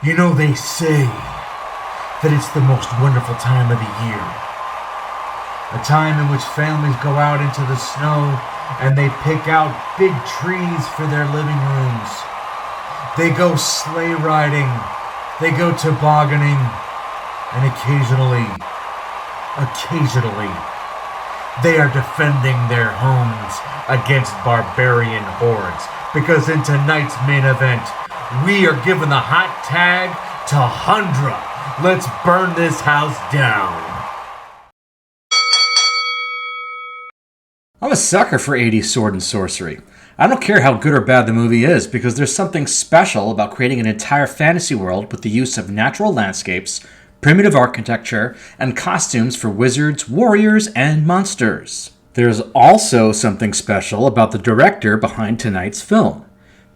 You know, they say that it's the most wonderful time of the year. A time in which families go out into the snow and they pick out big trees for their living rooms. They go sleigh riding, they go tobogganing, and occasionally, they are defending their homes against barbarian hordes. Because in tonight's main event, we are giving the hot tag to Hundra. Let's burn this house down. I'm a sucker for 80s sword and sorcery. I don't care how good or bad the movie is, because there's something special about creating an entire fantasy world with the use of natural landscapes, primitive architecture, and costumes for wizards, warriors, and monsters. There's also something special about the director behind tonight's film.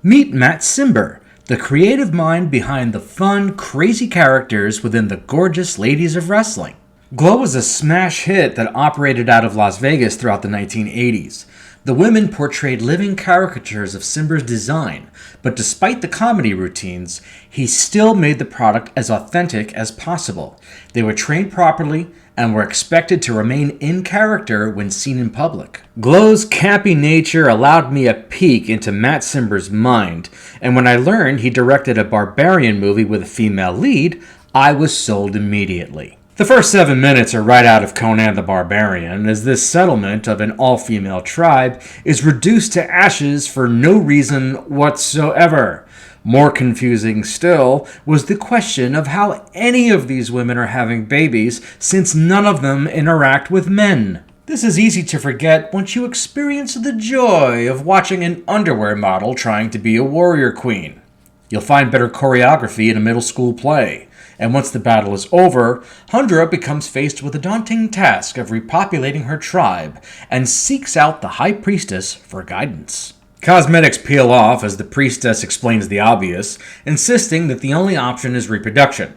Meet Matt Cimber, the creative mind behind the fun, crazy characters within the gorgeous ladies of wrestling. Glow was a smash hit that operated out of Las Vegas throughout the 1980s. The women portrayed living caricatures of Cimber's design, but despite the comedy routines, he still made the product as authentic as possible. They were trained properly and were expected to remain in character when seen in public. Glow's campy nature allowed me a peek into Matt Cimber's mind, and when I learned he directed a barbarian movie with a female lead, I was sold immediately. The first 7 minutes are right out of Conan the Barbarian, as this settlement of an all-female tribe is reduced to ashes for no reason whatsoever. More confusing still was the question of how any of these women are having babies, since none of them interact with men. This is easy to forget once you experience the joy of watching an underwear model trying to be a warrior queen. You'll find better choreography in a middle school play. And once the battle is over, Hundra becomes faced with the daunting task of repopulating her tribe and seeks out the High Priestess for guidance. Cosmetics peel off as the priestess explains the obvious, insisting that the only option is reproduction.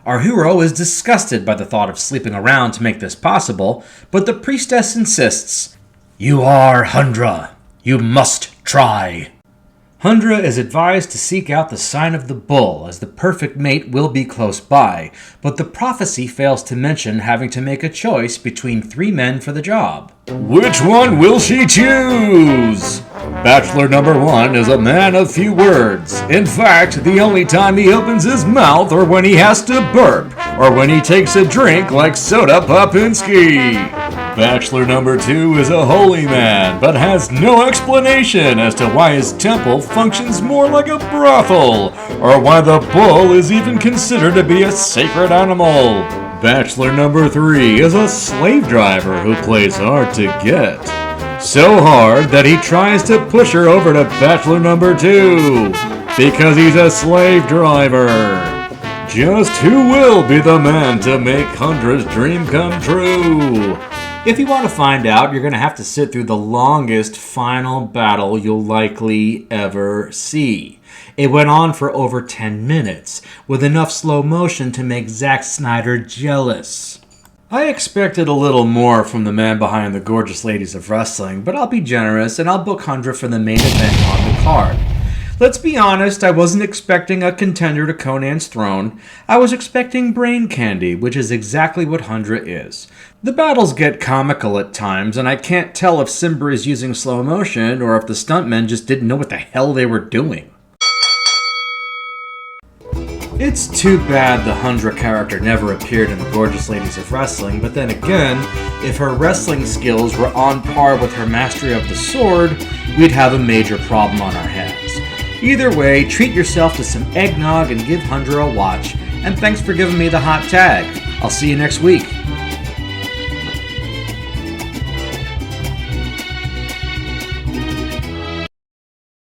Our hero is disgusted by the thought of sleeping around to make this possible, but the priestess insists, "You are Hundra. You must try." Hundra is advised to seek out the sign of the bull, as the perfect mate will be close by, but the prophecy fails to mention having to make a choice between 3 men for the job. Which one will she choose? Bachelor number 1 is a man of few words. In fact, the only time he opens his mouth or when he has to burp, or when he takes a drink like Soda Popinski. Bachelor number 2 is a holy man, but has no explanation as to why his temple functions more like a brothel, or why the bull is even considered to be a sacred animal. Bachelor number 3 is a slave driver who plays hard to get. So hard that he tries to push her over to bachelor number 2, because he's a slave driver. Just who will be the man to make Hundra's dream come true? If you want to find out, you're going to have to sit through the longest final battle you'll likely ever see. It went on for over 10 minutes, with enough slow motion to make Zack Snyder jealous. I expected a little more from the man behind the gorgeous ladies of wrestling, but I'll be generous and I'll book Hundra for the main event on the card. Let's be honest, I wasn't expecting a contender to Conan's throne. I was expecting brain candy, which is exactly what Hundra is. The battles get comical at times, and I can't tell if Cimber is using slow motion or if the stuntmen just didn't know what the hell they were doing. It's too bad the Hundra character never appeared in the Gorgeous Ladies of Wrestling, but then again, if her wrestling skills were on par with her mastery of the sword, we'd have a major problem on our hands. Either way, treat yourself to some eggnog and give Hundra a watch, and thanks for giving me the hot tag. I'll see you next week.